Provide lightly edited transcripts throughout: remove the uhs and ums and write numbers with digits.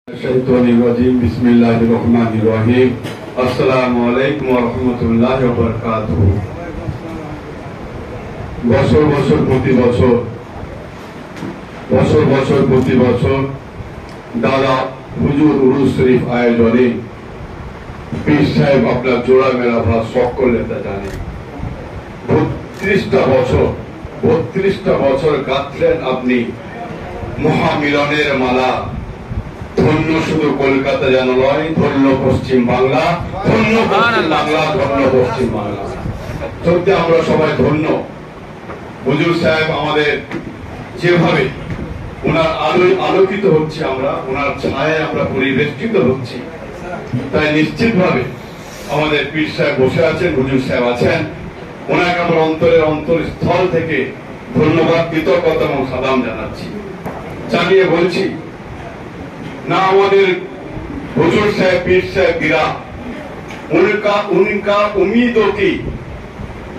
बिस्मिल्लाहिर्रहमानिर्रहीम। अस्सलामु अलैकुम व रहमतुल्लाहि व बाराकातुहू। বছর বছর প্রতি বছর দাদা হুজুর উরুস শরীফ আয়োজনে পীর সাহেব আপনার জোড়া মেলা ভাত সকলে তা জানে। 32টা বছর গাঁথলেন আপনি মহামিলনের মালা। ধন্য শুধু কলকাতা যেন নয়, ধন্য পশ্চিম বাংলা, ধন্য পশ্চিম বাংলা। সত্যি আমরা সবাই ধন্য। হুজুর সাহেব আমাদের যেভাবে ওনার আলোয় আলোকিত হচ্ছে, আমরা ওনার ছায়ায় আমরা পরিবেষ্টিত হচ্ছি, তাই নিশ্চিত ভাবে আমাদের পীর সাহেব বসে আছেন, হুজুর সাহেব আছেন। ওনাকে আমরা অন্তরস্থল থেকে ধন্যবাদ, কৃতজ্ঞতা এবং সালাম জানাচ্ছি। জানিয়ে বলছি ना हमारे हुजूर साहब पीर साहब गिरा, उनका उम्मीदों की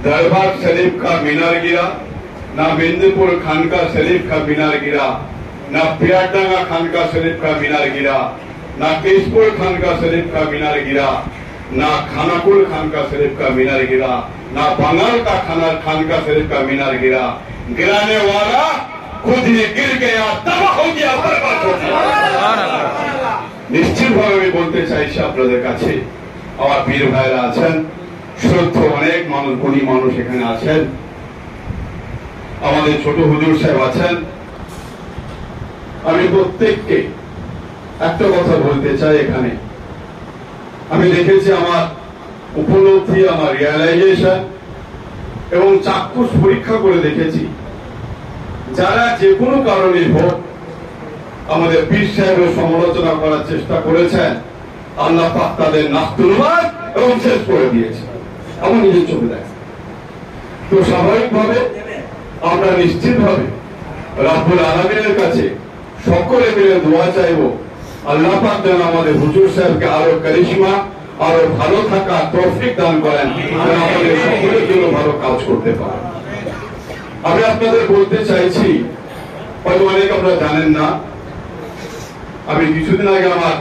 दरबार शरीफ का मीनार गिरा, ना मेदिनीपुर खानका शरीफ का मीनार गिरा, ना पियारडांगा खानका शरीफ का मीनार गिरा, ना केशपुर खानका शरीफ का मीनार गिरा, ना खानाकुल खानका शरीफ का मीनार गिरा, ना बंगाल का खानका शरीफ का मीनार गिरा। गिराने वाला खुद ही गिर गया, तबाह हो गया, बर्बाद हो गया। নিশ্চিত ভাবে আমি বলতে চাইছি আপনাদের কাছে, আমার পীর ভাইরা আছেন, শ্রদ্ধ অনেক মানুষ, গুণী মানুষ এখানে আছেন, আমাদের ছোট হুজুর সাহেব আছেন। আমি প্রত্যেককে একটা কথা বলতে চাই। এখানে আমি দেখেছি আমার উপলব্ধি, আমার রিয়ালাইজেশন এবং চাক্ষুষ পরীক্ষা করে দেখেছি, যারা যে কোনো কারণে হোক আমাদের পীর সাহেবের সমালোচনা করার চেষ্টা করেছেন, আল্লাহ পাক তাদের নাস্তুরবাদ এবং শেষ করে দিয়েছে। আমার নিজের চোখে দেখা। তো স্বাভাবিকভাবে আমরা নিশ্চিতভাবে রাব্বুল আলামিনের কাছে সকলে মিলে দোয়া চাইব, আল্লাহ পাক যেন আমাদের হুজুর সাহেবকে আরো কারিশমা, আরো ভালো থাকা তৌফিক দান করেন, যেন আমাদের সকলের জন্য ভালো কাজ করতে পারে। আমি আপনাদের বলতে চাইছি, হয়তো অনেক আপনারা জানেন না, আমি কিছুদিন আগে আমার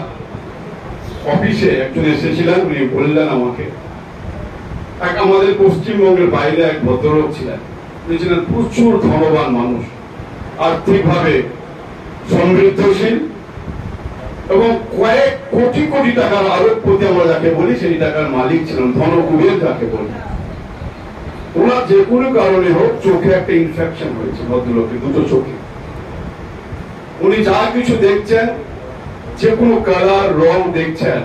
অফিসে একজন এসেছিলেন, উনি বললেন আমাকে, আমাদের পশ্চিমবঙ্গের বাইরে এক ভদ্রলোক ছিলেন, উনি ছিলেন প্রচুর ধনবান মানুষ, আর্থিকভাবে সমৃদ্ধশীল এবং কয়েক কোটি কোটি টাকার আরবপতি আমরা যাকে বলি, সেই টাকার মালিক ছিলেন, ধনকুবের যাকে বলি। ওনার যে কোনো কারণে হোক চোখে একটা ইনফেকশন হয়েছে, ভদ্রলোকের দুটো চোখে। উনি যা কিছু দেখছেন, যে কোনো কালার রং দেখছেন,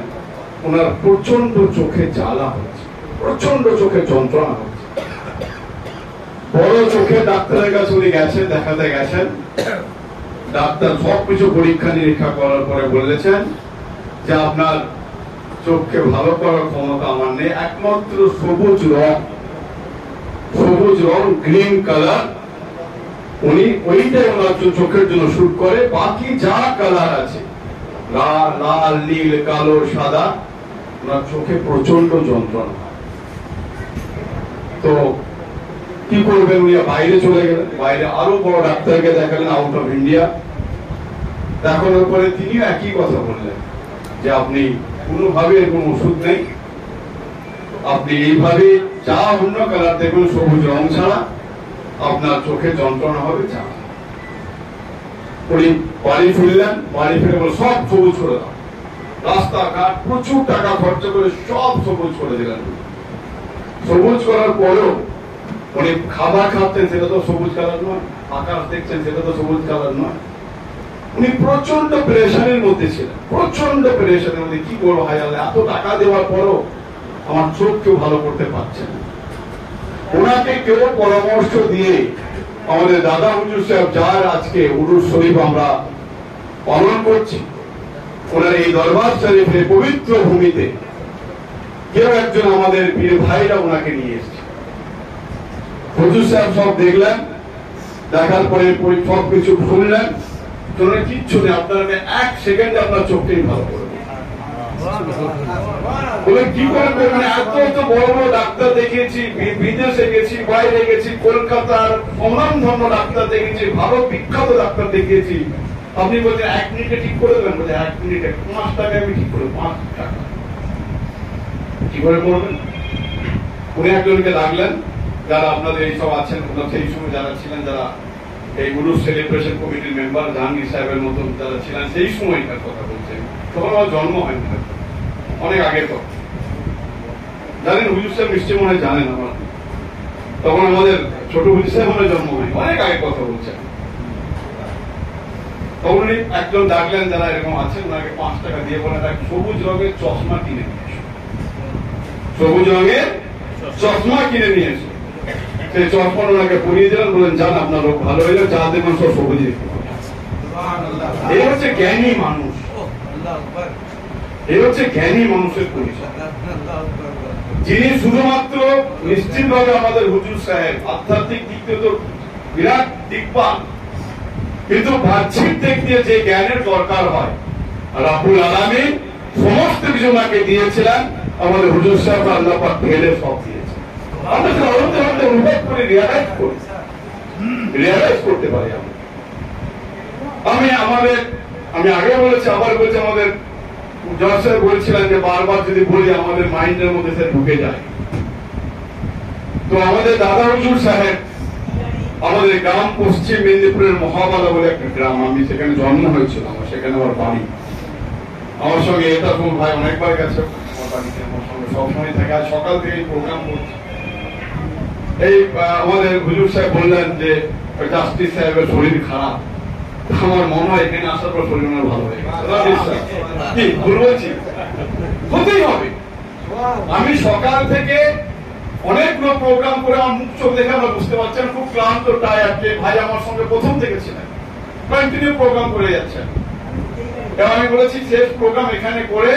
ওনার প্রচন্ড চোখে জ্বালা হচ্ছে, প্রচন্ড চোখে যন্ত্রণা হচ্ছে। বড় চোখে ডাক্তারের কাছে উনি গেছেন, দেখাতে গেছেন। ডাক্তার সবকিছু পরীক্ষা নিরীক্ষা করার পরে বলেছেন যে আপনার চোখকে ভালো করার ক্ষমতা আমার নেই, একমাত্র সবুজ রং গ্রিন কালার, উনি ওইটাই ওনার চোখের জন্য শুট করে। বাকি যা কালার আছে, লাল, নীল, কালো, সাদা, ওনার চোখে প্রচন্ড যন্ত্রণা। তো কি করবেন, উনি বাইরে চলে গেলেন, বাইরে আরো বড় ডাক্তারকে দেখালেন, আউট অফ ইন্ডিয়া। দেখানোর পরে তিনি একই কথা বললেন যে আপনি কোনোভাবে কোনো ওষুধ নেই, আপনি এইভাবে যা অন্য কালার দেখুন, সবুজ রং ছাড়া আপনার চোখে যন্ত্রণা হবে। যা উনি বাড়ি ফিরলেন, বাড়ি ফিরে বলে সব সবুজ করে দাও, রাস্তাঘাট প্রচুর টাকা খরচ করে সব সবুজ করে দিলেন। সবুজ করার পরেও উনি খাবার খাচ্ছেন, সেটা তো সবুজ কালার নয়, আকাশ দেখছেন, সেটা তো সবুজ কালার নয়। উনি প্রচন্ড প্রেশারের মধ্যে ছিলেন, প্রচন্ড প্রেশারের মধ্যে। কি করবো ভাই, এত টাকা দেওয়ার পরও আমার চোখ কেউ ভালো করতে পারছে না। ওনাকে কেউ পরামর্শ দিয়ে আমাদের দাদা হুজুর সাহেব, যার আজকে উরুস শরীফ আমরা পালন করছি, ওনার এই দরবার শরীফের পবিত্র ভূমিতে কেউ একজন আমাদের পীর ভাইরা ওনাকে নিয়ে এসছে। হুজুর সাহেব সব দেখলেন, দেখার পরে সবকিছু শুনলেন, কিচ্ছু নেই, আপনার এক সেকেন্ডে আপনার চোখটাই ভালো করে বলে কি করবে। মানে এত বড় বড় ডাক্তার দেখিয়েছি, বিদেশে গেছি, বাইরে গেছি, কলকাতার অনামধন্য ডাক্তার দেখেছি, ভালো বিখ্যাত ডাক্তার দেখিয়েছি, আপনি বলছেন 1 মিনিটে ঠিক করে দেবেন, বলছে 1 মিনিটে 5 টাকায় আমি ঠিক করে 5 টাকা কি করে করবেন? উনি একজনকে ডাকলেন, যারা আপনাদের এইসব আছেন, সেই সময় যারা ছিলেন, যারা এই উরুস সেলিব্রেশন কমিটির মেম্বার জাহাঙ্গীর সাহেবের মতন যারা ছিলেন, সেই সময়কার কথা বলছেন, তখন আমার জন্ম হয়নি, অনেক আগের কথা। জানেন হুজুর সাহেব নিশ্চয় মনে হয় জানেন, আমার তখন আমাদের ছোট হুজুর সাহেব মনে জন্ম হয়নি, অনেক আগের কথা বলছেন। তখন উনি একজন ডাকলেন যারা এরকম আছেন, ওনাকে 5 টাকা দিয়ে বলেন এক সবুজ রঙের চশমা কিনে নিয়ে এসো, সবুজ রঙের চশমা কিনে নিয়ে এসো। সেই চশমা ওনাকে পরিয়ে দিলেন, বলেন যান আপনার রোগ ভালো হয়ে যাবে, যা দেখবেন সব সবুজ দেখতে পাবেন। এই হচ্ছে জ্ঞানী মানুষ, এই হচ্ছে জ্ঞানী মানুষের পরিচয়, যিনি শুধুমাত্র নিশ্চিতভাবে আমাদের হুজুর সাহেব আধ্যাত্মিক দিক দিয়ে তো বিরাট দিকপাল, কিন্তু বাহ্যিক দিক দিয়ে যে জ্ঞানের দরকার হয় রাব্বুল আলামিন সমস্ত কিছু ওনাকে দিয়েছিলেন। আমাদের হুজুর সাহেব আল্লাহ পাক ঢেলে সব দিয়েছেন। আমরা তো অনুভব করে রিয়ালাইজ করতে পারি। আমি আগে বলেছি, আবার বলছি, আমাদের জজ সাহেব বলছিলেন যে বারবার যদি বলি আমাদের মাইন্ডের মধ্যে সে ঢুকে যায়। তো আমাদের দাদা হুজুর সাহেব আমাদের গ্রাম পশ্চিম মেদিনীপুরের মহাবালা বলে একটা গ্রাম, আমি সেখানে জন্ম হয়েছিল, আমার সেখানে আমার বাড়ি। আমার সঙ্গে এটা কোন ভাই অনেকবার গেছে, আমার বাড়িতে আমার সঙ্গে সবসময় থাকে, আজ সকাল থেকে প্রোগ্রাম করছে। এই আমাদের হুজুর সাহেব বললেন যে জাস্টিস সাহেবের শরীর খারাপ, আমার মনে হয় এখানে আসার পর শরীর মনে ভালো হয়ে গেছে। কি ভুল বলছি? হতেই হবে। আমি সকাল থেকে অনেকগুলো প্রোগ্রাম করে আমার মুখ চোখ দেখে আমরা বুঝতে পারছেন খুব ক্লান্ত, টায়ার্ড। যে ভাই আমার সঙ্গে প্রথম থেকে ছিলেন, কন্টিনিউ প্রোগ্রাম করে যাচ্ছেন। এবং আমি বলেছি শেষ প্রোগ্রাম এখানে করে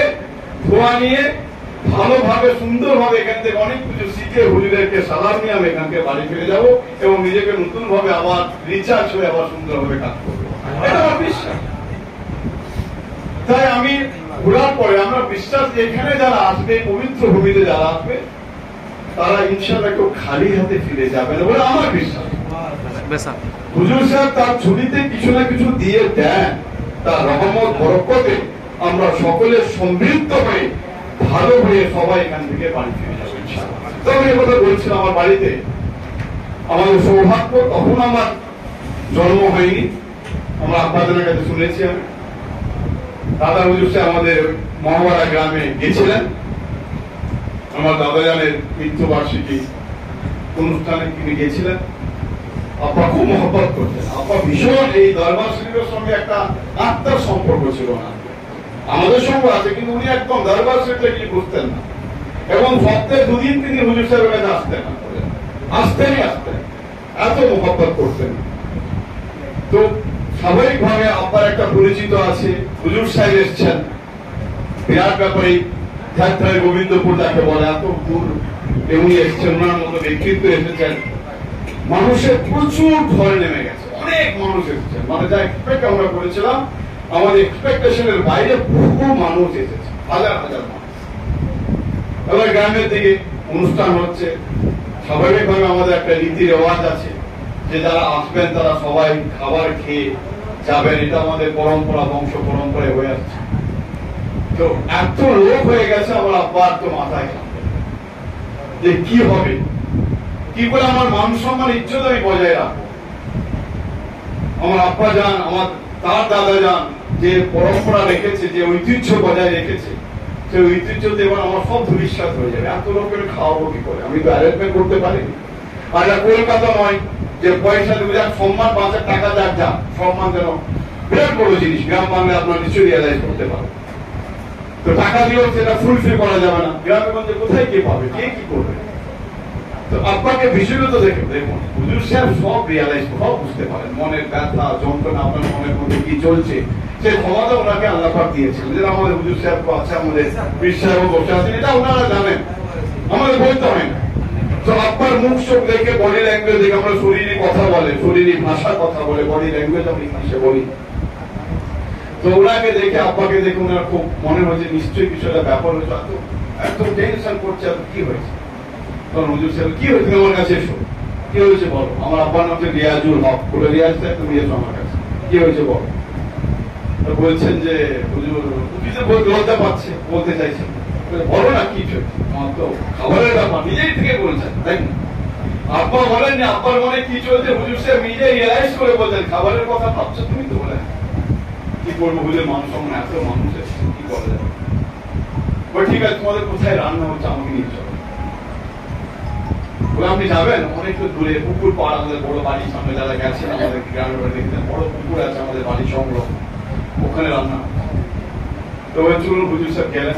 ধোয়া নিয়ে ভালোভাবে সুন্দরভাবে এখান থেকে অনেক কিছু শিখে হুজুরদেরকে সালাম নিয়ে আমি এখান থেকে বাড়ি ফিরে যাবো এবং নিজেকে নতুন ভাবে আবার রিচার্জ হয়ে আবার সুন্দরভাবে কাজ করবো, এটা আমার বিশ্বাস। তাই আমি ঘোরার পরে আমরা বিশ্বাস যে এখানে যারা আসবে, পবিত্র ভূমিতে যারা আসবে, তারা ইনশাআল্লাহ কেউ খালি হাতে ফিরে যাবে না বলে আমার বিশ্বাস। হুজুর সাহেব তার ছুটিতে কিছু না কিছু দিয়ে দেন, তার রহমত বরকতে আমরা সকলে সমৃদ্ধ হয়ে ভালো হয়ে সবাই এখান থেকে বাড়ি ফিরে যাবো ইনশাআল্লাহ। তবে এই কথা বলছিলাম, আমার বাড়িতে আমাদের সৌভাগ্য, তখন আমার জন্ম হয়নি, আমরা আপনাদের কাছে শুনেছি। আমি দাদা হুজুর সাহেব আমাদের মহাবাড়া গ্রামে গেছিলেন, আমার দাদা জানের মৃত্যুবার্ষিকী অনুষ্ঠানে তিনি গেছিলেন। আপা খুব মহব্বত করতেন, আপা ভীষণ এই দরবার শরীফের সঙ্গে একটা আত্মার সম্পর্ক ছিল না, আমাদের সঙ্গে আছে, কিন্তু উনি একদম দরবার শরীফে গিয়ে বুঝতেন না। এবং সপ্তাহে 2 দিন তিনি হুজুর সাহেবের কাছে আসতেন, এত মহব্বত করতেন। তো স্বাভাবিকভাবে আব্বার একটা পরিচিত আছে, হুজুর সাহেব এসছেন, বিরাট ব্যাপারে গোবিন্দপুর যাকে বলে, এত দূর উনি এসছেন, ওনার মতো ব্যক্তিত্ব এসেছেন, মানুষের প্রচুর ঢল নেমে গেছে, অনেক মানুষ এসেছেন, মানে যা এক্সপেক্ট আমরা করেছিলাম আমাদের এক্সপেকটেশনের বাইরে বহু মানুষ এসেছে, হাজার হাজার মানুষ। এবার গ্রামের দিকে অনুষ্ঠান হচ্ছে, স্বাভাবিকভাবে আমাদের একটা রীতি রেওয়াজ আছে যে যারা আসবেন তারা সবাই খাবার খেয়ে যাবেন, এটা আমাদের পরম্পরা, বংশ পরম্পরায় হয়ে আসছে। তো এত লোক হয়ে গেছে, আমার আব্বার তো মাথায় যে কি হবে, কি করে আমার মান সম্মান ইজ্জত আমি বজায় রাখবো। আমার আব্বা যান, আমার তার দাদা যান, যে পরম্পরা রেখেছে, যে ঐতিহ্য বজায় রেখেছে, সেই ঐতিহ্য এবার আমার সব ধূলিসাৎ হয়ে যাবে। এত লোকের খাওয়াবো কি করে, আমি তো অ্যারেঞ্জমেন্ট করতে পারিনি। আর কলকাতা নয় যে পয়সা দেবো, যাক সম্মান 5 টাকা যাক, যা সম্মান যেন বিরাট বড় জিনিস, গ্রাম বাংলায় আপনার নিশ্চয়ই রিয়ালাইজ করতে পারেন। তো টাকা দিয়েও সেটা ফুলফিল করা যাবে না, গ্রামে গঞ্জে কোথায় কে পাবে, কে কি করবে। তো আপনাকে বিষয়গত দেখুন, হুজুর সাহেব সব রিয়ালাইজ, সব বুঝতে পারেন, মনের ব্যথা যন্ত্রণা আপনার মনের মধ্যে কি চলছে, সে ক্ষমতা ওনাকে আল্লাহ পাক দিয়েছেন। যেটা আমাদের হুজুর সাহেব আছে, আমাদের পীর সাহেব বসে আছেন, এটা ওনারা জানেন, আমাদের বলতে হয় না। তো আপনার মুখ চোখ দেখে, বডি ল্যাঙ্গুয়েজ দেখে, আমরা শরীরে কথা বলে, শরীরে ভাষার কথা বলে, বডি ল্যাঙ্গুয়েজ আমরা ইংলিশে বলি। তো ওনাকে দেখে, আব্বাকে দেখে ওনার খুব মনে হয়েছে নিশ্চয়ই কিছু একটা ব্যাপার হয়েছে, এত টেনশন করছে, কি হয়েছে। তখন হুজুর সাহেব, কি হয়েছে, আমার কাছে এসো, কি হয়েছে বলো। আমার আব্বার নাম হচ্ছে রিয়াজুল হক, বলে রিয়াজ সাহেব তুমি এসো আমার কাছে, কি হয়েছে বলো। বলছেন যে হুজুর কিছু বলতে লজ্জা পাচ্ছে, বলতে চাইছেন, বলো না কি চলছে, আমার তো খাবারের ব্যাপার নিজেই থেকে বলছেন, তাই না? আব্বা বলেননি, আব্বার মনে কি চলছে হুজুর সাহেব নিজে রিয়েলাইজ করে বলছেন খাবারের কথা ভাবছো তুমি তো বলে কি করবো হুজুর, মানুষ সামনে এত মানুষ এসছে কি করা যাবে, ঠিক আছে তোমাদের কোথায় রান্না হচ্ছে আমাকে নিয়ে চলো। বলে আপনি যাবেন অনেক দূরে, পুকুর পাড়, আমাদের বড় বাড়ির সামনে যারা গেছেন আমাদের গ্রামের বাড়ি দেখতেন, বড় পুকুর আছে আমাদের বাড়ির সংগ্রহ, ওখানে রান্না। তো চলুন হুজুর সাহেব গেলেন,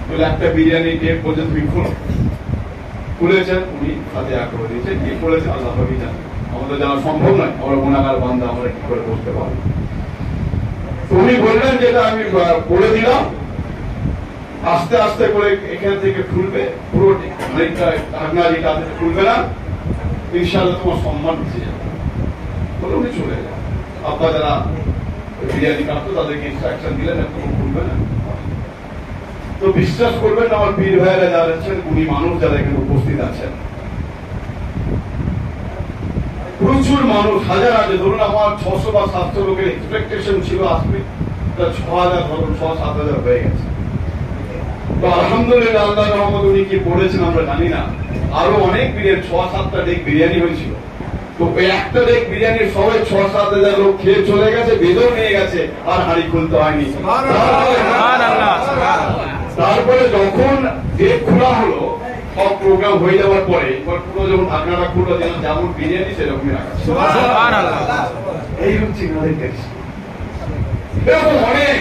বলে একটা বিরিয়ানি ডেট বলছে তুমি খুলো, খুলেছেন, উনি হাতে আগ্রহ দিয়েছেন, কি করেছেন আল্লাহ পাকই জানেন, আমাদের জানা সম্ভব নয়, আমরা গুনাহগার বান্দা, আমরা কি করে বসতে পারবো। উনি বললেন যেটা আমি বলে দিলাম, আস্তে আস্তে করে এখান থেকে খুলবে, পুরো ঢাকনা যেটা খুলবে না, ইনশাআল্লাহ তোমার সম্মান বেঁচে যাবে। বলে উনি চলে যান। আব্বা যারা বিরিয়ানি কাটতো তাদেরকে ইনস্ট্রাকশন দিলেন একদম খুলবে না। তো বিশ্বাস করবেন না, আমার পীর ভাইয়েরা যারা আছেন, উনি মানুষ যারা এখানে উপস্থিত আছেন, প্রচুর মানুষ, হাজার হাজার, ধরুন আমার 600 বা 700 লোকের এক্সপেকটেশন ছিল আসবে, 6,000 ধরুন 6-7,000 হয়ে গেছে। তো আলহামদুলিল্লাহ আল্লাহ রহমত, উনি কি পড়েছেন আমরা জানি না, আরো অনেক বিরিয়ানি 6-7টা ডেক বিরিয়ানি হয়েছিল। তো ওই একটা ডেক বিরিয়ানির সবাই 6-7,000 লোক খেয়ে চলে গেছে, বেঁধেও নিয়ে গেছে, আর হাঁড়ি খুলতে হয়নি। তারপরে যখন ডেক খোলা হলো, সব প্রোগ্রাম হয়ে যাওয়ার পরে পুরো যখন ঢাকনাটা খুললো, যেমন বিরিয়ানি সেরকমই রাখা। এই হচ্ছে এরকম অনেক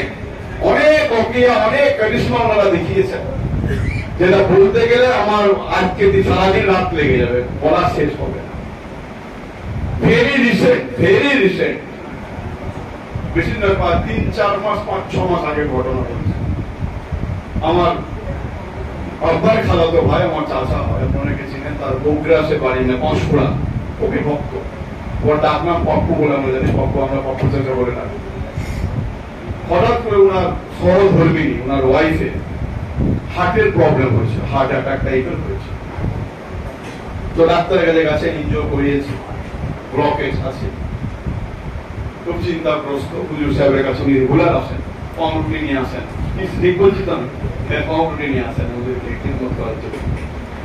অনেক অকিয়া, অনেক কারিশমা ওনারা দেখিয়েছেন, যেটা বলতে গেলে আমার আজকে সারাদিন রাত লেগে যাবে, বলা শেষ হবে না। ভেরি রিসেন্ট বেশি নয়, 3-4 মাস 5-6 মাস আগের ঘটনা বলছে। আমার আব্বার খালাতো ভাই, আমার চাচা হয়, অনেকে চিনেন, তার বগুড়াতে বাড়ি না, পাঁশকুড়া, ওকে ভক্ত, ওর ডাক নাম পপ্পু বলে আমরা জানি, পপ্পু আমরা পপ্পু চাচা বলে ডাকি। হঠাৎ করে ওনার সহধর্মিনী, ওনার ওয়াইফে হার্টের প্রবলেম হয়েছে, হার্ট অ্যাটাক টাইপের হয়েছে। তো ডাক্তারের কাছে গেছে, এনজিও করিয়েছে, ব্লকেজ আছে, খুব চিন্তাগ্রস্ত। হুজুর সাহেবের কাছে উনি রেগুলার আসেন, পাউরুটি নিয়ে আসেন, ঠিক বলছি তো আমি, পাউরুটি নিয়ে আসেন ওদেরকে খিদমত করার জন্য।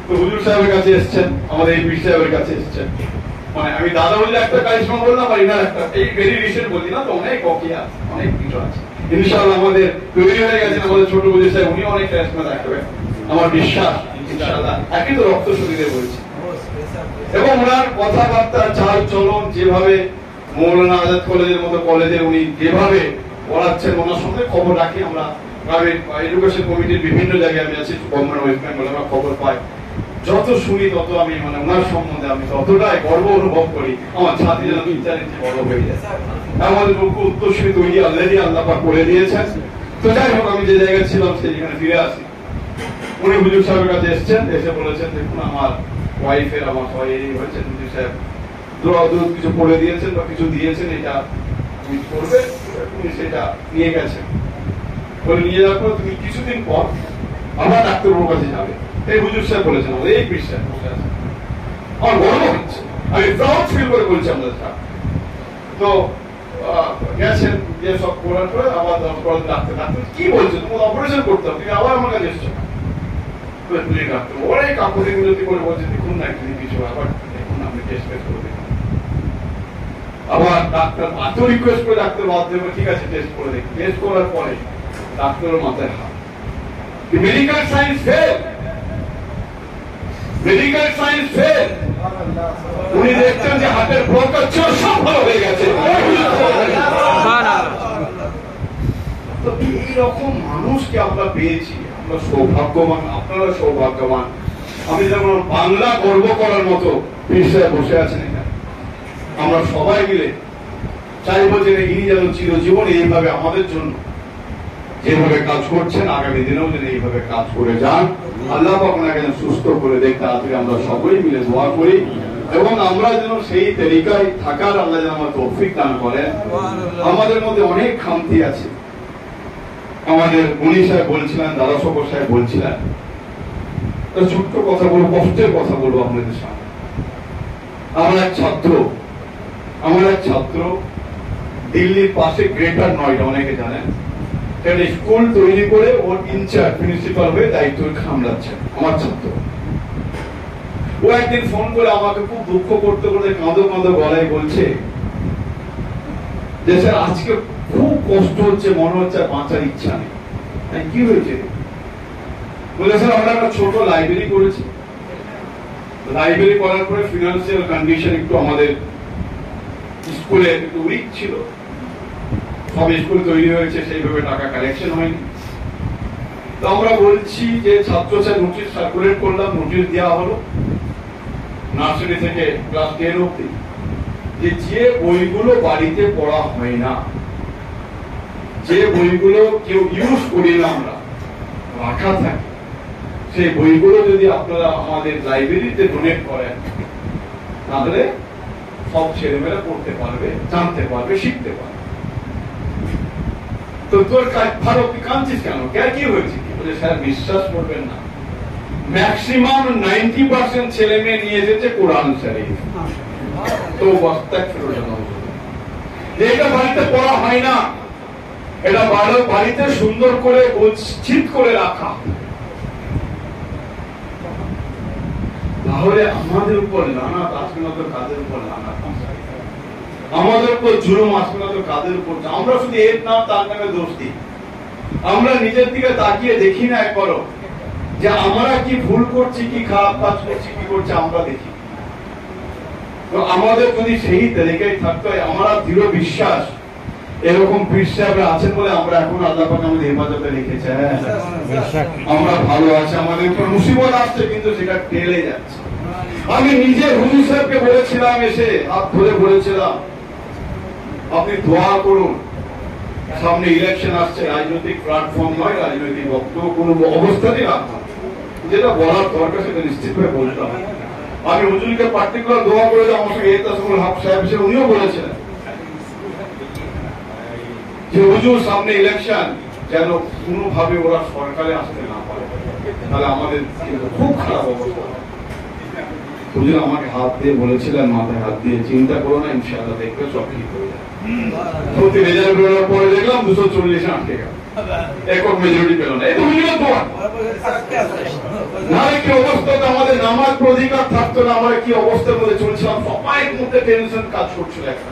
তো হুজুর সাহেবের কাছে এসছেন, আমাদের এই পীর সাহেবের কাছে এসছেন, মানে আমি দাদা বললে একটা কারিশমা বললাম, আর ইনার একটা, এই ভেরি রিসেন্ট বলছি না, তো অনেক অকিয়া আছে, অনেক কিছু আছে। ইনশাআল্লাহ আমাদের তৈরি হয়ে গেছেন আমাদের ছোট হুজুর সাহেব, উনি অনেক কারিশমা দেখাবেন, আমার বিশ্বাস ইনশাআল্লাহ। একই তো রক্ত শরীরে বলছি, এবং ওনার কথাবার্তা, চাল চলন, যেভাবে মৌলানা আজাদ কলেজের মতো কলেজে উনি যেভাবে পড়াচ্ছেন, ওনার সঙ্গে খবর রাখি আমরা, গ্রামের এডুকেশন কমিটির বিভিন্ন জায়গায় আমি আছি, গভর্নমেন্ট ওয়েস্ট বেঙ্গল, আমরা খবর পাই, যত শুনি তত আমি মানে ওনার সম্বন্ধে আমি ততটাই গর্ব অনুভব করি, আমার ছাতি যেন ইচ্ছারিচ্ছি বড় হয়ে যায়। আমাদের পক্ষে উত্তরসূরি তৈরি অলরেডি আল্লাহ পাক করে দিয়েছেন। তো যাই হোক, আমি যে জায়গায় ছিলাম সেখানে ফিরে আসি। উনি হুজুর সাহেবের কাছে এসছেন, এসে বলেছেন দেখুন আমার ওয়াইফের, আমার সবাই এই হয়েছে, হুজুর সাহেব কিছু পড়ে দিয়েছেন বা কিছু দিয়েছেন, এটা তুমি করবে, তুমি সেটা নিয়ে গেছেন, বলে নিয়ে যাওয়ার পর তুমি কিছুদিন পর আবার ডাক্তারবাবুর কাছে যাবে, এই হুজুর সাহেব বলেছেন, আমাদের এই পীর সাহেব বসে আছে। আমার গর্ব হচ্ছে, আমি প্রাউড ফিল করে বলছি আমাদের সাহেব। তো গেছেন, যে সব করার পরে আবার ডাক্তার কি বলছে, তোমার অপারেশন করতে হবে, তুমি আবার আমার কাছে এসছো, ডাক্তার অনেক কাকুতি মিনতি করে বলছে দেখুন না একদিন কিছু, আবার দেখুন আপনি টেস্ট করে দেখুন। আবার ডাক্তার এত রিকোয়েস্ট করে ডাক্তার বাদ দেবে, ঠিক আছে টেস্ট করে দেখি। টেস্ট করার পরে ডাক্তারের মাথায় হাত, medical science fail, medical science fail. উনি দেখছেন যে হাতের ব্লকেজ ছিল, সব ভালো হয়ে গেছে। তো এইরকম মানুষকে আমরা পেয়েছি, আমরা সৌভাগ্যবান, আপনারা সৌভাগ্যবান। আমি যেমন বাংলা গর্ব করার মতো পীর সাহেব বসে আছেন এখানে, আমরা সবাই মিলে চাইবো যে ইনি যেন চিরজীবন এইভাবে আমাদের জন্য যেভাবে কাজ করছেন, আগামী দিনেও যেন এইভাবে কাজ করে যান। আল্লাহ পাক ওনাকে যেন সুস্থ করে দেখ, তাড়াতাড়ি আমরা সকলেই মিলে দোয়া করি, এবং আমরা যেন সেই তরিকায় থাকার আল্লাহ যেন আমার তৌফিক দান করেন। আমাদের মধ্যে অনেক খামতি আছে। আমাদের উনি সাহেব বলছিলেন, দাদা শকর সাহেব বলছিলেন, ছোট্ট কথা বলবো, কষ্টের কথা বলবো আপনাদের সামনে। আমার এক ছাত্র দিল্লির পাশে গ্রেটার নয়ডা, অনেকে জানেন, একটা স্কুল তৈরি করে ওর ইনচার্জ প্রিন্সিপাল হয়ে দায়িত্ব সামলাচ্ছেন আমার ছাত্র। ও একদিন ফোন করে আমাকে খুব দুঃখ করতে করতে কাঁদো কাঁদো গলায় বলছে যে স্যার আজকে খুব কষ্ট হচ্ছে, মনে হচ্ছে বাঁচার ইচ্ছা নেই। কি হয়েছে? বলে স্যার আমরা একটা ছোট লাইব্রেরি করেছি, লাইব্রেরি করার পরে ফিনান্সিয়াল কন্ডিশন একটু আমাদের স্কুলে একটু উইক ছিল, সব স্কুল তৈরি হয়েছে সেইভাবে টাকা কালেকশন হয়নি। তো আমরা বলছি যে ছাত্রছাত্রী নোটিশ সার্কুলেট করলাম, নোটিশ দেওয়া হলো নার্সারি থেকে ক্লাস 10 অব্দি, যে বইগুলো বাড়িতে পড়া হয় না, যে বইগুলো কেউ ইউজ করি না আমরা, রাখা থাকে, সেই বইগুলো যদি আপনারা আমাদের লাইব্রেরিতে ডোনেট করেন তাহলে সব ছেলেমেয়েরা পড়তে পারবে, জানতে পারবে, শিখতে পারবে। তো তোর ভালো কাঁদছিস কেন, কি হয়েছে? কি বলে স্যার বিশ্বাস করবেন না, ম্যাক্সিমাম 90% ছেলে মেয়ে নিয়ে এসেছে কোরআন শরীফ। তো এটা বাড়িতে পড়া হয় না, এটা বাড়িতে সুন্দর করে গচ্ছিত করে রাখা, তাহলে আমাদের উপর লানাত আসবে না তো কাদের উপর লানাত? আমাদের উপর জুলুম আসবে না তো কাদের উপর? আমরা শুধু এর নাম তার নামে দোষ দিই। আমরা নিজের দিকে তাকিয়ে দেখি না একবারও যে আমরা কি ভুল করছি, কি খারাপ কাজ করছি, কি করছি আমরা দেখি। তো আমাদের যদি সেই তালিকায় থাকতে হয়, আমরা দৃঢ় বিশ্বাস এরকম পীর সাহেবরা আছেন বলে আমরা এখন আল্লাহ পাক আমাদের হেফাজতে রেখেছে। আমরা ভালো আছি, আমাদের উপর মুসিবত আসছে কিন্তু সেটা টেলে যাচ্ছে। আমি নিজে হুজুর সাহেবকে বলেছিলাম, এসে হাত ধরে বলেছিলাম আপনি দোয়া করুন, সামনে ইলেকশন আসছে, রাজনৈতিক প্ল্যাটফর্ম নয়, রাজনৈতিক বক্তব্য কোনো অবস্থাতেই রাখতাম, যেটা বলার দরকার সেটা নিশ্চিতভাবে বলতাম। আমি হুজুরকে পার্টিকুলার দোয়া করে আমার সঙ্গে এহতাসুল হক সাহেব এসে উনিও বলেছিলেন যে হুজুর সামনে ইলেকশন, যেন কোনোভাবে ওরা সরকারে আসতে না পারে, তাহলে আমাদের খুব খারাপ অবস্থা। হুজুর আমাকে হাত দিয়ে বলেছিলেন, মাথায় হাত দিয়ে, চিন্তা করো না, ইনশাআল্লাহ দেখবে সব ঠিক হয়ে যাবে। প্রতি রেজাল্ট বেরোনোর পরে দেখলাম 240 আটকে গেল, একক মেজরিটি পেল না। এই তো হুজুরের দোয়া। নাহলে কি অবস্থাতে আমাদের নামাজ অধিকার থাকতো না, আমরা কি অবস্থার মধ্যে চলছিলাম, সবাই মধ্যে টেনশন কাজ করছিল একটা।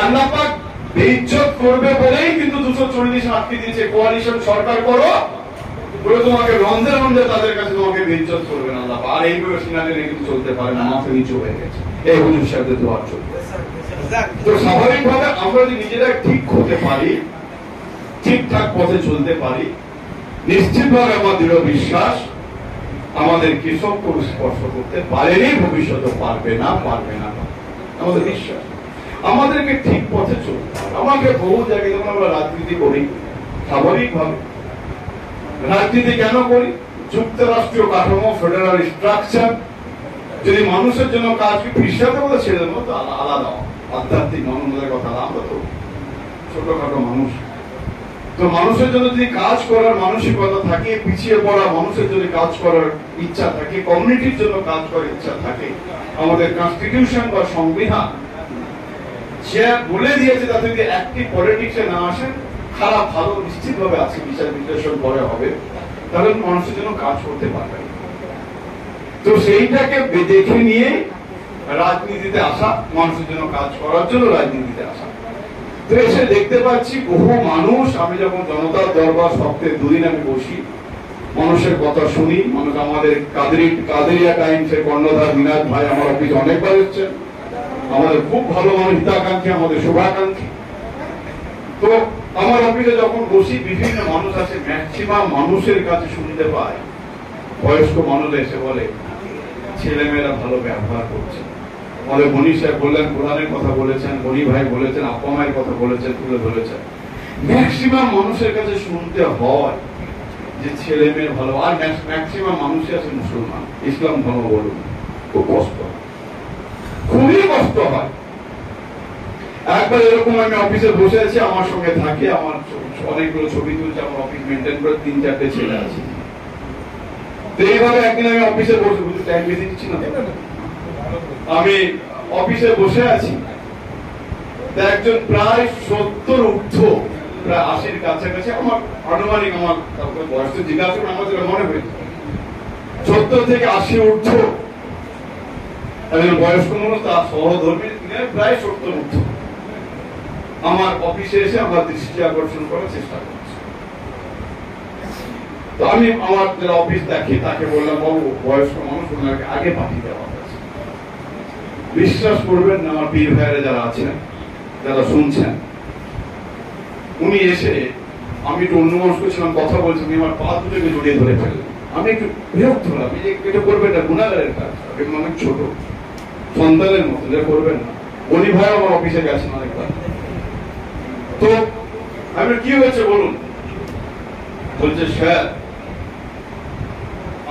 আল্লাহ পাক বেইজ্জত করবে বলেই কিন্তু 240 আটকে দিয়েছে। কোয়ালিশন সরকার করো বলে তোমাকে রন্ধে রন্ধে তাদের কাছে তোমাকে বেইজ্জত করবে না আল্লাহ। আর এইভাবে সিনারে কিন্তু চলতে পারে না, মাথা নিচু হয়ে গেছে এই হুজুর সাহেবদের দোয়ার জন্য। তো স্বাভাবিকভাবে আমরা যদি নিজেরা ঠিক হতে পারি, ঠিকঠাক পথে চলতে পারি, নিশ্চিতভাবে আমার দৃঢ় বিশ্বাস আমাদের কৃষক কোনো স্পর্শ করতে পারেনি, ভবিষ্যতে পারবে না, পারবে না, আমাদের বিশ্বাস। আমাদেরকে ঠিক পথে চলতে হবে। আমাকে বহু জায়গায় যখন আমরা রাজনীতি করি, স্বাভাবিকভাবে রাজনীতি কেন করি? যুক্তরাষ্ট্রীয় কাঠামো, ফেডারাল স্ট্রাকচার, যদি মানুষের জন্য কাজ ফিসাতে বলে ছেড়ে দেবো তো আলাদা আধ্যাত্মিক মানুষদের কথা। আমরা তো ছোটখাটো মানুষ, তো মানুষের জন্য যদি কাজ করার মানসিকতা থাকে, পিছিয়ে পড়া মানুষের জন্য কাজ করার ইচ্ছা থাকে, কমিউনিটির জন্য কাজ করার ইচ্ছা থাকে, আমাদের কনস্টিটিউশন বা সংবিধান সে বলে দিয়েছে তাতে যদি অ্যাক্টিভ পলিটিক্সে না আসেন, খারাপ ভালো নিশ্চিতভাবে আছে, বিচার বিশ্লেষণ করে হবে, তাহলে মানুষের জন্য কাজ করতে পারবে। তো সেইটাকে দেখে নিয়ে রাজনীতিতে আসা, মানুষের জন্য কাজ করার জন্য রাজনীতিতে আসা। তো এসে দেখতে পাচ্ছি বহু মানুষ, আমি যখন জনতার দরবার সপ্তাহে 2 দিন আমি বসি, মানুষের কথা শুনি। মানুষ আমাদের কাদেরিয়া টাইমসের কর্ণধার বিনাদ ভাই আমার অফিস অনেকবার এসেছেন, আমাদের খুব ভালো মানুষ, হিতাকাঙ্ক্ষী, আমাদের শুভাকাঙ্ক্ষী। তো আমার অফিসে যখন বসি, বিভিন্ন মানুষ আছে, ম্যাক্সিমাম মানুষের কাছে শুনতে পাই, বয়স্ক মানুষ এসে বলে ছেলেমেয়েরা ভালো ব্যবহার করছে। আমাদের মনি সাহেব বললেন, কোরআনের কথা বলেছেন, মনি ভাই বলেছেন, আপা মায়ের কথা বলেছেন, তুলে ধরেছেন। ম্যাক্সিমাম মানুষের কাছে শুনতে হয় যে ছেলে মেয়ে ভালো। আর ম্যাক্সিমাম মানুষই আছে মুসলমান, ইসলাম ধর্ম বলুন, খুব কষ্ট, খুবই কষ্ট হয়। একবার এরকম আমি অফিসে বসে আছি, আমার সঙ্গে থাকে, আমার অনেকগুলো ছবি তুলছে, আমার অফিস মেনটেন করে 3-4টে ছেলে আছে। তো এইভাবে একদিন আমি অফিসে বসে বসে টাইম বেশি দিচ্ছি না, আমি অফিসে বসে আছি, একজন প্রায় 70 ঊর্ধ্ব, প্রায় 80-র কাছাকাছি, আমার আনুমানিক, আমার বয়স তো জিজ্ঞাসা করে আমাদের মনে হয়েছে 70 থেকে 80 ঊর্ধ্ব একজন বয়স্ক মানুষ, তার সহধর্মী প্রায় 70 ঊর্ধ্ব আমার অফিসে এসে আমার দৃষ্টি আকর্ষণ করার চেষ্টা করছে। তো আমি আমার যারা অফিস দেখি তাকে বললাম, বাবু বয়স্ক মানুষ, ওনাকে আগে পাঠিয়ে দেওয়া হয়েছে। বিশ্বাস করবেন না আমার পীর ভাইয়েরা যারা আছেন, যারা শুনছেন, উনি এসে, আমি একটু অন্যমনস্ক ছিলাম, কথা বলছি, উনি আমার পা দুটোকে জড়িয়ে ধরে ফেললেন। আমি একটু বিরক্ত হলাম, এটা করবেন না, গুণাগারের কাজ, অনেক ছোট সন্তানের মতো, যে করবেন না। উনি ভাই আমার অফিসে গেছেন অনেকবার। তো আমি, কি হয়েছে বলুন? বলছে, স্যার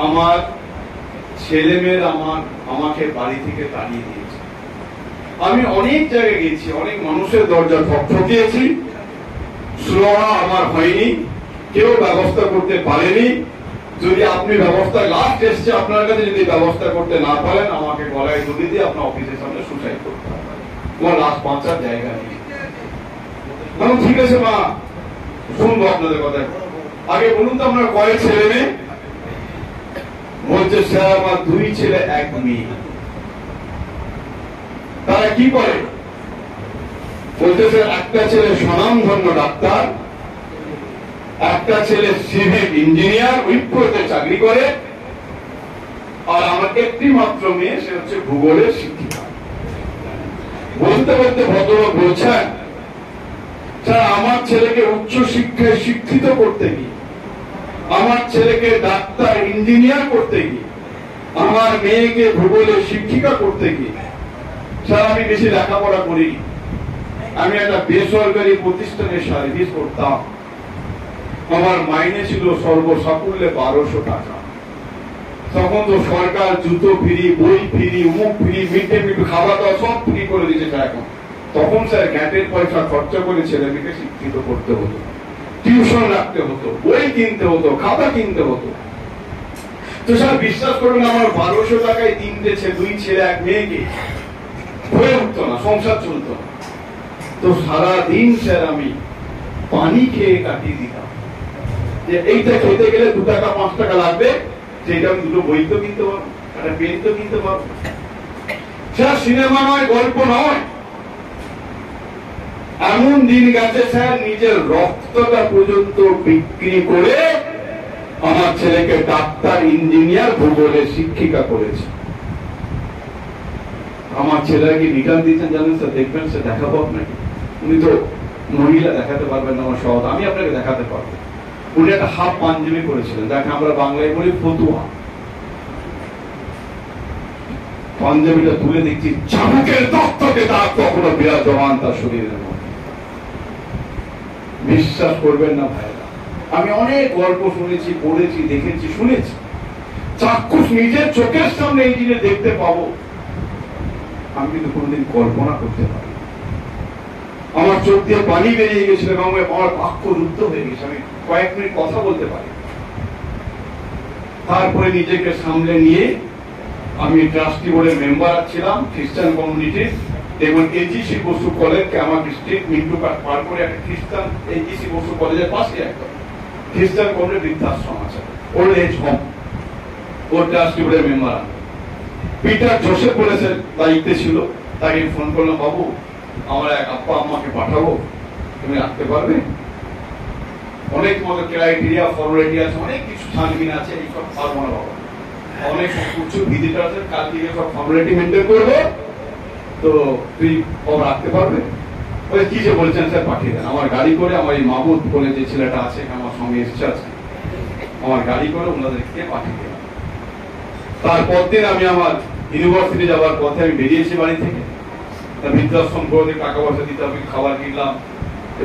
আমার ছেলে মেয়েরা আমাকে বাড়ি থেকে তাড়িয়ে দিয়েছে। আমি অনেক জায়গায় গেছি, অনেক মানুষের দরজা ঠকিয়েছি, সুরাহা আমার হয়নি, কেউ ব্যবস্থা করতে পারেনি। যদি আপনি ব্যবস্থা, লাস্ট এসছে আপনার কাছে, যদি ব্যবস্থা করতে না পারেন আমাকে গলায় দড়ি দিয়ে আপনার অফিসের সামনে সুসাইড করতে হবে, তোমার লাস্ট বাঁচার জায়গা নেই। ঠিক আছে মা, শুনবো আপনাদের কথা, আগে বলুন তো আপনার কয় ছেলে মেয়ে? বলছে, স্যার আমার 2 ছেলে 1 মেয়ে। তারা কি করে? বলছে, স্যার একটা ছেলে স্বনামধন্য ডাক্তার, একটা ছেলে সিভিল ইঞ্জিনিয়ার, উইপ্রোতে চাকরি করে, আর আমার একটি মাত্র মেয়ে, সে হচ্ছে ভূগোলের শিক্ষিকা। বলতে বলতে ভদ্রলোক বলছেন, স্যার আমার ছেলেকে উচ্চ শিক্ষায় শিক্ষিত করতে গিয়ে, আমার ছেলেকে ডাক্তার ইঞ্জিনিয়ার করতে গিয়ে, আমার মেয়েকে ভূগোলের শিক্ষিকা করতে গিয়ে, স্যার আমি বেশি লেখাপড়া করিনি, আমি একটা বেসরকারি প্রতিষ্ঠানে সার্ভিস করতাম, আমার মাইনে ছিল সর্বসাকুল্যে 1200 টাকা। তখন তো সরকার জুতো ফ্রি, বই ফ্রি, উমুক ফ্রি, মিড ডে মিল, খাওয়া দাওয়া সব ফ্রি করে দিয়েছে। এখন তখন স্যার গ্যাটের পয়সা খরচা করে ছেলে মেয়েকে শিক্ষিত করতে হতো, টিউশন রাখতে হতো, বই কিনতে হতো, খাতা কিনতে হতো। তো স্যার বিশ্বাস করবেন, আমার 1200 টাকায় 2 ছেলে 1 মেয়েকে হয়ে উঠতো না, সংসার চলতো না। তো সারাদিন স্যার আমি পানি খেয়ে কাটিয়ে দিতাম, যে এইটা খেতে গেলে 2 টাকা 5 টাকা লাগবে, সেটা আমি 2টো বই তো কিনতে পারবো, একটা পেন তো কিনতে পারবো। স্যার সিনেমা নয়, গল্প নয়, এমন দিন গেছে স্যার নিজের রক্তটা পর্যন্ত বিক্রি করে আমার ছেলেকে ডাক্তার ইঞ্জিনিয়ার ভূগোলের শিক্ষিকা করেছে। আমার ছেলেরা কি রিটার্ন দিয়েছেন জানেন স্যার? দেখবেন স্যার, দেখাবো আপনাকে। উনি তো মহিলা, দেখাতে পারবেন না আমার সহজ, আমি আপনাকে দেখাতে পারবো। উনি একটা হাফ পাঞ্জাবি করেছিলেন, যাকে আমরা বাংলায় বলি ফতুয়া। পাঞ্জাবিটা তুলে দেখছি চাবুকের রক্তকে তার কখনো বিরাজমান তার শরীরের মধ্যে। বিশ্বাস করবেন না ভাইরা, আমি অনেক গল্প শুনেছি, পড়েছি, দেখেছি, শুনেছি। চাক্ষুষ নিজের চোখের সামনে এই জিনিস দেখতে পাবো, আমি কিন্তু কোনোদিন কল্পনা করতে পারি। আমার চোখ দিয়ে পানি বেরিয়ে গেছিল এবং আমার বাক্য রুদ্ধ হয়ে গেছে, আমি কয়েক মিনিট কথা বলতে পারি। তারপরে নিজেকে সামলে নিয়ে আমি ট্রাস্টি বোর্ডের মেম্বার ছিলাম খ্রিস্টান কমিউনিটির, এবং এজিসি বসু কলেজ, আমার ডিস্ট্রিক্ট মিন্টু কাট পার করে একটা খ্রিস্টান, এজিসি বসু কলেজের পাশে একটা খ্রিস্টান কমিউনিটি বৃদ্ধাশ্রম আছে, ওল্ড এজ হোম, ওর ট্রাস্টি বোর্ডের মেম্বার। পিটার জোসেফ বলেছে দায়িত্বে ছিল, তাকে ফোন করলাম, বাবু আমার এক আব্বা আম্মাকে পাঠাবো, তুমি রাখতে পারবে? অনেক মতো ক্রাইটেরিয়া, ফর্মালিটি আছে, অনেক কিছু ছানবিন আছে, এইসব পারবো না বাবা, অনেক কিছু ভিজিটার আছে, কাল থেকে সব ফর্মালিটি মেনটেন করবো, তো তুই রাখতে পারবে? কি যে বলছেন স্যার, পাঠিয়ে দেন। আমার গাড়ি করে, আমার এই মাহবুব বলে যে ছেলেটা আছে আমার সঙ্গে এসছে আছে, আমার গাড়ি করে ওনাদেরকে পাঠিয়ে দিলাম। তারপর দিন আমি আমার ইউনিভার্সিটি যাওয়ার পথে আমি বেরিয়েছি বাড়ি থেকে, বৃদ্ধাশ্রম করে টাকা পয়সা দিতে হবে, খাবার কিনলাম,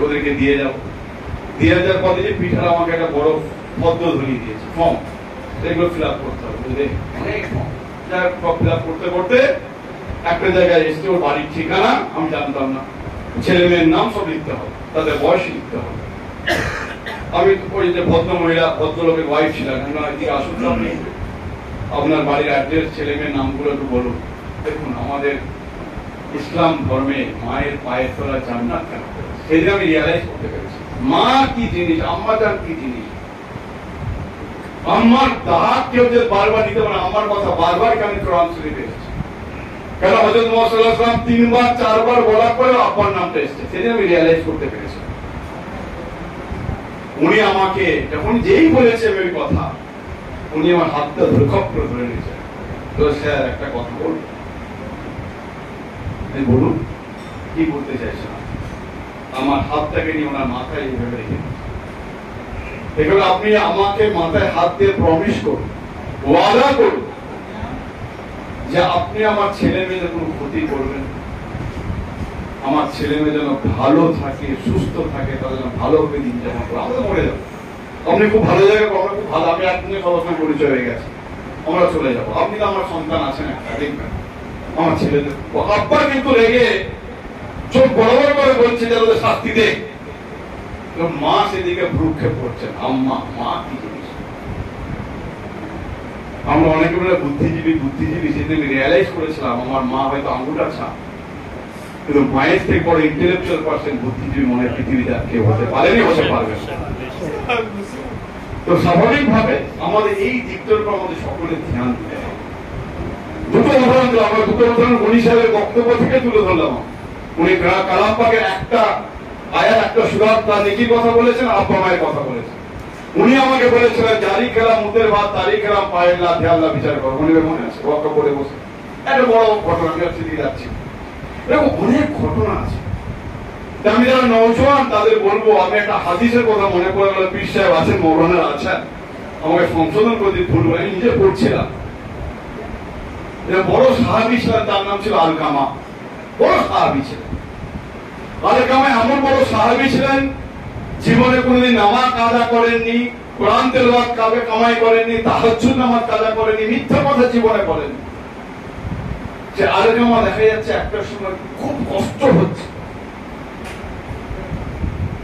ওদেরকে দিয়ে যাবো। দিয়ে যাওয়ার পথে যে পিঠারা আমাকে একটা বড় পদ্ম ধরিয়ে দিয়েছে, ফর্ম, এগুলো ফিল আপ করতে হবে, অনেক ফর্ম। সব ফিল আপ করতে করতে একটা জায়গায় এসছে, ওর বাড়ির ঠিকানা আমি জানতাম না, ছেলে মেয়ের নাম সব লিখতে হবে, তাদের বয়স লিখতে হবে। আমি ওই যে ভদ্র মহিলা, ভদ্রলোকের ওয়াইফ ছিলেন, এদিকে আসুন, আপনি আপনার বাড়ির অ্যাড্রেস, ছেলে মেয়ের নামগুলো একটু বলুন। দেখুন আমাদের ইসলাম ধর্মে মায়ের পায়ে তোলা জান্নাত কেন, সেদিন আমি রিয়ালাইজ করতে পেরেছি মা কি জিনিস, আম্মা জান কি জিনিস। আমার দাঁত কেউ যে বারবার নিতে পারে, আমার কথা বারবার কেন কোরআন শরীফে এসেছে, কেন হযরত মুহাম্মদ সাল্লাল্লাহু আলাইহি ওয়াসাল্লাম 3 বার 4 বার বলার পরে আব্বার নামটা এসেছে, সেদিন আমি রিয়ালাইজ করতে পেরেছি। উনি আমাকে যখন যেই বলেছে ওই কথা, উনি আমার হাতটা ধরে নিয়েছে, তো স্যার একটা কথা বলুন। বলুন কি বলতে চাইছেন। আমার হাতটাকে নিয়ে ওনার মাথায় এইভাবে রেখে এখানে আপনি আমাকে মাথায় হাত দিয়ে প্রমিস করুন, ওয়াদা করুন যে আপনি আমার ছেলে মেয়েদের কোনো ক্ষতি করবেন, আমার ছেলে মেয়ে যেন ভালো থাকে, সুস্থ থাকে, তাদের যেন ভালোভাবে দিন যাপন করে, আমরা তো মরে যাবো। আপনি খুব ভালো জায়গায়, আমরা খুব ভালো, আমি একদিনে সবার সঙ্গে পরিচয় হয়ে গেছে, আমরা চলে যাবো। আপনি তো আমার সন্তান আছেন একটা, দেখবেন আমার ছেলেদের আব্বা কিন্তু রেগে চোখ বড় বড় করে বলছে যে ওদের শাস্তি দে, মা সেদিকে ভ্রুক্ষেপ করছেন, আম্মা মা কি জিনিস। আমরা অনেকে বলে বুদ্ধিজীবী, সেদিন রিয়ালাইজ করেছিলাম আমার মা হয়তো আঙ্গুটা ছাপ, কিন্তু মায়ের থেকে বড় ইন্টেলেকচুয়াল পার্সন বুদ্ধিজীবী মনে পৃথিবীতে কেউ হতে পারেনি, হতে পারবে। তো স্বাভাবিক ভাবে আমাদের এই দিকটার উপর আমাদের সকলের ধ্যান দিতে হবে। দুটো উদাহরণ দিলাম, আমরা দুটো উদাহরণ গনি সাহেবের বক্তব্য থেকে তুলে ধরলাম। উনি কালাম পাকের একটা আয়াত, একটা সুরাত, তার নেকির কথা বলেছেন, আব্বা মায়ের কথা বলেছেন। উনি আমাকে বলেছিলেন জারি খেলাম মুদের ভাত, তারি খেলাম পায়ের লাথে, আল্লাহ বিচার করো। উনি মনে আছে বক্কা পড়ে বসে একটা বড় ঘটনা, আমি সেদিকে যাচ্ছি, এরকম অনেক ঘটনা আছে। আমি যারা নওজোয়ান তাদের বলবো, আমি একটা হাদিসের কথা মনে পড়ে গেল, পীর সাহেব আছেন, মৌলানা আছেন, আমাকে সংশোধন করে দিতে ভুল, আমি নিজে পড়ছিলাম। বড় সাহাবী ছিলেন, তার নাম ছিল আলকামা, বড় সাহাবী ছিলেন। আলকামা এমন বড় সাহাবী ছিলেন, জীবনে কোনোদিন নামাজ কাজা করেননি, কোরআন তেলাওয়াত কামাই করেননি, তাহাজ্জুদ নামাজ কাজা করেননি, মিথ্যা কথা জীবনে বলেননি। যে আলকামা দেখা যাচ্ছে একটা সময় খুব কষ্ট হচ্ছে,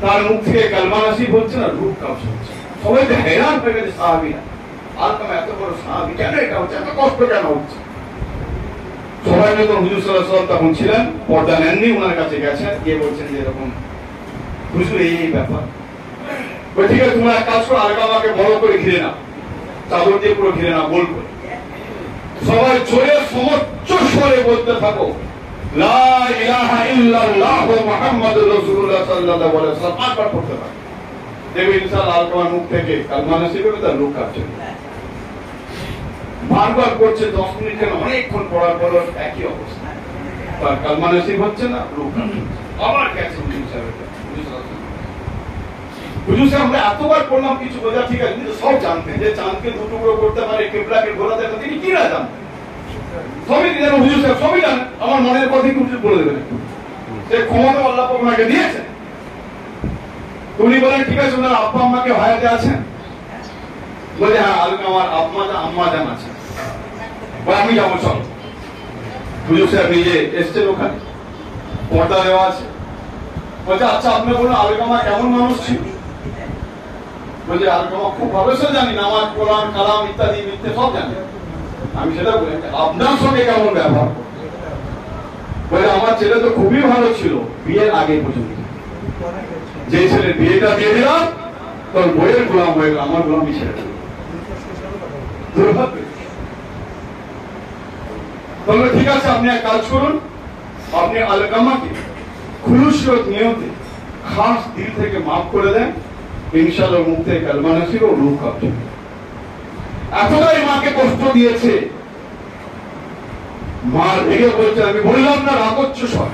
তার মুখ থেকে কালমা নাসিব হচ্ছে না, রূপ কাজ হচ্ছে, সবাই তো হেরান হয়ে গেছে সাহাবীরা, আলকামা এত বড় সাহাবী, কেন এটা হচ্ছে, এত কষ্ট কেন হচ্ছে। সবাই যখন হুজুর সাল্লাল্লাহু আলাইহি ওয়াসাল্লাম তখন ছিলেন, পর্দা নেননি, ওনার কাছে গেছেন, গিয়ে বলছেন যে এরকম হুজুর এই ব্যাপার। ঠিক আছে, তোমরা এক কাজ করো, আলকামাকে বড় করে ঘিরে নাও, চাদর দিয়ে পুরো ঘিরে নাও, গোল করে। সবাই জোরে সমচ্চ স্বরে বলতে থাকো, লা ইলাহা ইল্লাল্লাহ মুহাম্মাদুর রাসূলুল্লাহ সাল্লাল্লাহু আলাইহি ওয়াসাল্লাম, পাঁচবার পড়তে থাকো। দেখবে ইনশাআল্লাহ আলকামার মুখ থেকে কালমা নাসিব হবে, তার রূহ কাটছে। বারবার করছে, 10 মিনিট কেন, অনেকক্ষণ পড়ার পর একই অবস্থা, তার কালমা নাসিব হচ্ছে না, রূহ কাটছে। আবার গেছে হুজুর সাহেব, হুজুর সাহেব আমরা এতবার পড়লাম কিছু বোঝা, ঠিক আছে, কিন্তু সব জানতেন যে চাঁদকে দু টুকরো করতে পারে, কেবলাকে ঘোরা দেয়, তিনি কি না জানতেন, সবই জানেন হুজুর সাহেব, সবই জানেন। আমার মনের কথা কি হুজুর বলে দেবেন, সে ক্ষমতা আল্লাহ পাক ওনাকে দিয়েছে। উনি বলেন ঠিক আছে, ওনার আব্বা আম্মাকে হায়াতে আছেন, বলে হ্যাঁ আলকামার আম্মা জান আছেন, আমি যাবো চল। হুজুর সাহেব নিজে এসছেন, ওখানে পর্দা দেওয়া আছে, বলছে আচ্ছা আপনি বলুন আলকামা কেমন মানুষ ছিল। বলছে আলকামা খুব ভালো, সে জানি নামাজ কোরআন কালাম ইত্যাদি মিথ্যে সব জানি। আমি সেটা বলি আপনার সঙ্গে কেমন ব্যবহার করতে, বলে আমার ছেলে তো খুবই ভালো ছিল বিয়ের আগে পর্যন্ত, যে ছেলে বিয়েটা দিয়ে দিলাম তোর বইয়ের গোলাম হয়ে গেল, আমার গোলামি ছেড়ে দিল। দুর্ভাগ্য। তাহলে ঠিক আছে, আপনি এক কাজ করুন, আপনি আলকামাকে খুলুসিয়ত নিয়তে খাস দিল থেকে মাফ করে দেন, ইনশাআল্লাহ মুখ থেকে কালমা নাসিব ও রূহ কাটবে। এতটাই মাকে কষ্ট দিয়েছে, মা রেগে বলছে আমি বললাম না রাগ হচ্ছে সব,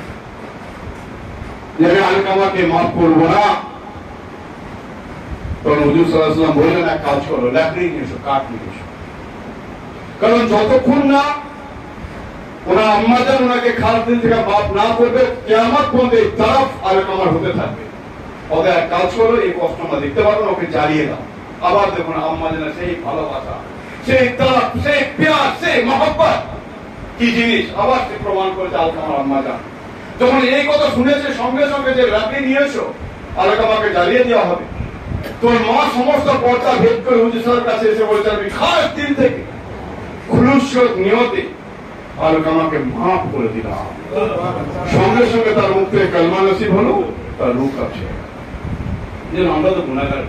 যে আমি আলকামাকে মাফ করবো না। তখন হুজুর সাল্লাল্লাহু আলাইহি ওয়াসাল্লাম বললেন এক কাজ করো, লাকড়ি নিয়ে এসো, কাঠ নিয়ে এসো, কারণ যতক্ষণ না ওনার আম্মা জান ওনাকে খাস দিল থেকে মাফ না করবে, কিয়ামত পর্যন্ত এই তারাফ আলকামার হতে থাকবে। ওদের এক কাজ করো, এই কষ্ট আমরা দেখতে পারবো না, ওকে জ্বালিয়ে দাও। আবার দেখুন আম্মা জানের সেই ভালোবাসা, সেই তারাফ, সেই প্যার, সেই মহব্বত কি জিনিস, আবার সে প্রমাণ করেছে আলকামার আম্মা জান। যখন এই কথা শুনেছে, সঙ্গে সঙ্গে যে লাকড়ি নিয়েছো আলকামাকে জ্বালিয়ে দেওয়া হবে। তোর মা সমস্ত পর্দা ভেদ করে হুজুর সাহেবের কাছে এসে বলছে আমি খাস দিল থেকে খুলুসিয়ত নিয়তে আর আমাকে মাফ করে দিলাম। সঙ্গে সঙ্গে তার মুখ থেকে কালমা নসিব হলো, তার রূহ কাঁপছে। যেন আমরা তো গুনাহগার,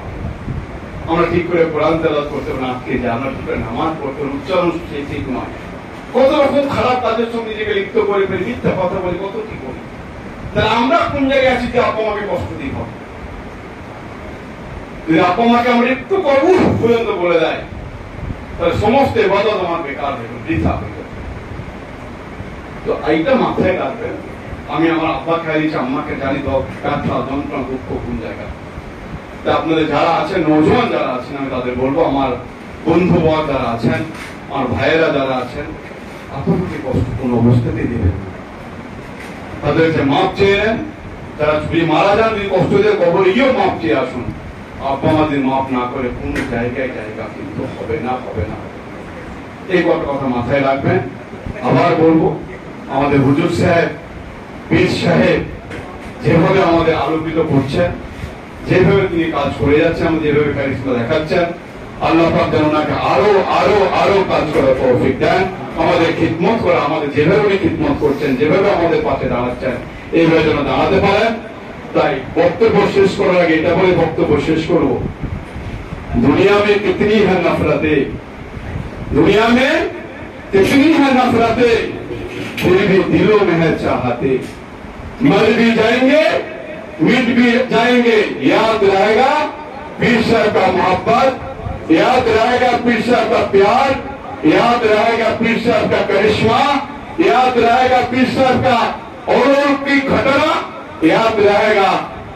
আমরা ঠিক করে কোরআন তেলাওয়াত করতে না আটকে যাই, আমরা ঠিক করে নামাজ পড়তে উচ্চারণ সেই ঠিক নয়। কত রকম খারাপ কাজের সঙ্গে নিজেকে লিপ্ত করে ফেলি, মিথ্যা কথা বলি, কত কি করি। তাহলে আমরা কোন জায়গায় আছি যে আপা আমাকে কষ্ট দিই হবে? যদি আপা আমাকে আমরা একটু করবো পর্যন্ত বলে দেয়, তাহলে সমস্ত ইবাদত আমার বেকার হয়ে গেল, বৃথা হয়ে গেল। তো এইটা মাথায় রাখবেন। আমি আমার আব্বাকে হারিয়েছি, আম্মাকে জানি তো ব্যথা, যন্ত্রণা, দুঃখ কোন জায়গায়। আপনাদের যারা আছেন, নৌজওয়ান যারা আছেন, আমি তাদের বলবো, আমার বন্ধু বর যারা আছেন, আমার ভাইয়েরা যারা আছেন, আপনাদেরকে কষ্ট কোন অবস্থাতেই দিবেন না। তাদেরকে মাপ চেয়ে নেন। যারা যদি মারা যান, যদি কষ্ট দিয়ে কবরে গিয়েও মাপ চেয়ে আসুন। আব্বা আমাদের মাপ না করে কোন জায়গায় জায়গা কিন্তু হবে না, হবে না। এই কথা মাথায় রাখবেন। আবার বলবো, আমাদের হুজুর সাহেব, পীর সাহেব যেভাবে আমাদের আলোকিত করছেন, যেভাবে তিনি কাজ করে যাচ্ছেন, আমাদের যেভাবে কারিশমা দেখাচ্ছেন, আল্লাহ পাক যেন ওনাকে আরো আরো আরো কাজ করার তৌফিক দেন। আমাদের খিদমত করা, আমাদের যেভাবে উনি খিদমত করছেন, যেভাবে আমাদের পাশে দাঁড়াচ্ছেন, এইভাবে যেন দাঁড়াতে পারেন। তাই বক্তব্য শেষ করার আগে এটা বলে বক্তব্য শেষ করব, দুনিয়া में कितनी है नफरतें, दुनिया में कितनी है नफरतें, फिर भी दिलों में है चाहते, मर भी जाएंगे मिट भी जाएंगे, याद रहेगा पीर साहब का मोहब्बत, याद रहेगा पीर साहब का प्यार, याद रहेगा पीर साहब का करिश्मा, याद रहेगा पीर साहब का अलौकिक घटना, याद रहेगा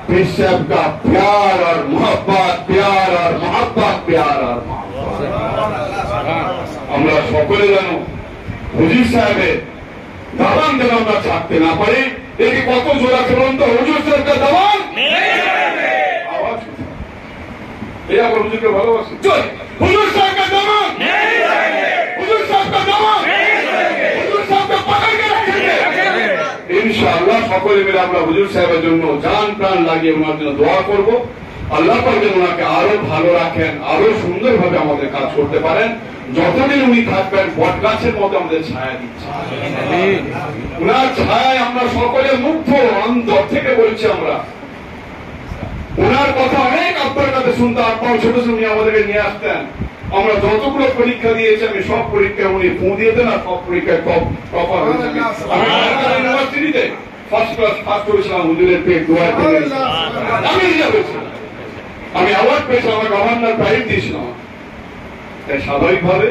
पीर साहब का प्यार और मोहब्बत, प्यार और मोहब्बत, प्यार और मोहब्बत। আমরা সকলে যেন হুজুর সাহেবের দাওয়ান যেন আমরা ছাড়তে না পারি। দেখি কত জোর আছে বলুন তো, হুজুর সাহেবের দাওয়ান। আওয়াজ এই আবার হুজুরকে ভালোবাসি, হুজুর সাহেবের দাওয়ান, হুজুর সাহেবের দাওয়ান, হুজুর সাহেবকে পাকড় কে রাখেंगे ইনশাআল্লাহ। সকলে মিলে আমরা হুজুর সাহেবের জন্য জান প্রাণ লাগিয়ে ওনার জন্য দোয়া করব। আল্লাহ পাক যেন ওনাকে আরো ভালো রাখেন, আরো সুন্দরভাবে আমাদের কাজ করতে পারেন। যতদিন উনি থাকবেন বট গাছের মতো আমাদের ছায়া দিচ্ছে, ওনার ছায়ায় আমরা সকলে মুগ্ধ, অন্তর থেকে বলছি আমরা। ওনার কথা অনেক আপনার কাছে শুনতে, আপনার ছোট ছোট উনি আমাদেরকে নিয়ে আসতেন। আমরা যতগুলো পরীক্ষা দিয়েছি, আমি সব পরীক্ষায় উনি ফোন দিয়েছেন, আর সব পরীক্ষায় টপার হয়েছে। ইউনিভার্সিটিতে ফার্স্ট ক্লাস ফার্স্ট করেছিলাম, হুজুরের পেট দোয়া থেকে আমি আমি অ্যাওয়ার্ড পেয়েছিলাম, আমার গভর্নর প্রাইজ দিয়েছিলাম। তাই স্বাভাবিকভাবে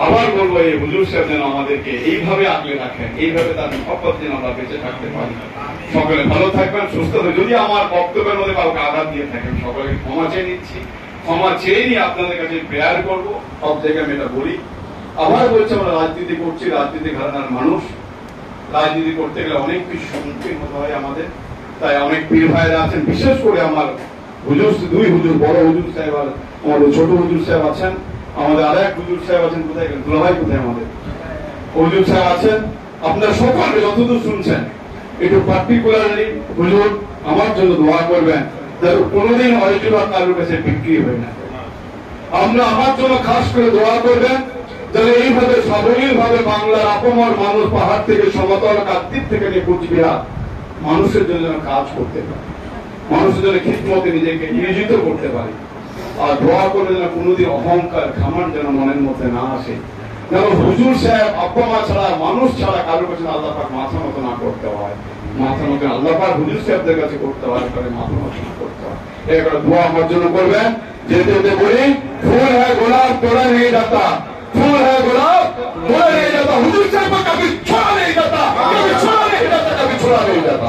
আবার বলবো, এই হুজুর সাহেব যেন আমাদেরকে এইভাবে আগলে রাখেন, এইভাবে তার মহব্বত যেন আমরা বেঁচে থাকতে পারি। সকলে ভালো থাকবেন, সুস্থ থাকবেন। যদি আমার বক্তব্যের মধ্যে কাউকে আঘাত দিয়ে থাকেন, সকলকে ক্ষমা চেয়ে নিচ্ছি। ক্ষমা চেয়ে নিয়ে আপনাদের কাছে প্রেয়ার করবো। সব জায়গায় আমি এটা বলি, আবার বলছি, আমরা রাজনীতি করছি, রাজনীতি ঘরানার মানুষ। রাজনীতি করতে গেলে অনেক কিছু সম্মুখীন হতে হয় আমাদের। তাই অনেক পীর ভাইরা আছেন, বিশেষ করে আমার হুজুর, দুই হুজুর, বড় হুজুর সাহেব আর আমাদের ছোট হুজুর সাহেব আছেন। আমাদের আর এক হুজুর সাহেব আছেন, কোথায় গেলেন দুলাভাই, কোথায় আমাদের হুজুর সাহেব আছেন। আপনারা সকলে যতদূর শুনছেন, একটু পার্টিকুলারলি হুজুর আমার জন্য দোয়া করবেন, যেন কোনোদিন অরিজিন আর কারোর কাছে বিক্রি হয় না। আমরা আমার জন্য খাস করে দোয়া করবেন, যেন এইভাবে সাবলীল ভাবে বাংলার আপমর মানুষ, পাহাড় থেকে সমতল, কার্তিক থেকে নিয়ে কুচবিহার, মানুষের জন্য যেন কাজ করতে পারে, মানুষের জন্য খিদমতে নিজেকে নিয়োজিত করতে পারে। আর দোয়া করে যেন কোনোদিন অহংকার, ঘামান যেন মনের মধ্যে না আসে। যেন হুজুর সাহেব, আব্বা মা ছাড়া, মানুষ ছাড়া কারোর কাছে আল্লাহ পাক মাথা মতো না করতে হয়। মাথা মতো আল্লাহ পাক হুজুর সাহেবদের কাছে করতে হয়, করে মাথা মতো না করতে হয়। এবার দোয়া আমার জন্য করবেন। যেতে যেতে বলি, ফুল হ্যাঁ গোলাপ তোড়া নেই যাতা, फूल है गुलाब तोड़ा नहीं जाता, हुजूर साहब का कभी छोड़ा नहीं जाता, कभी छोड़ा नहीं जाता, कभी छोड़ा नहीं जाता।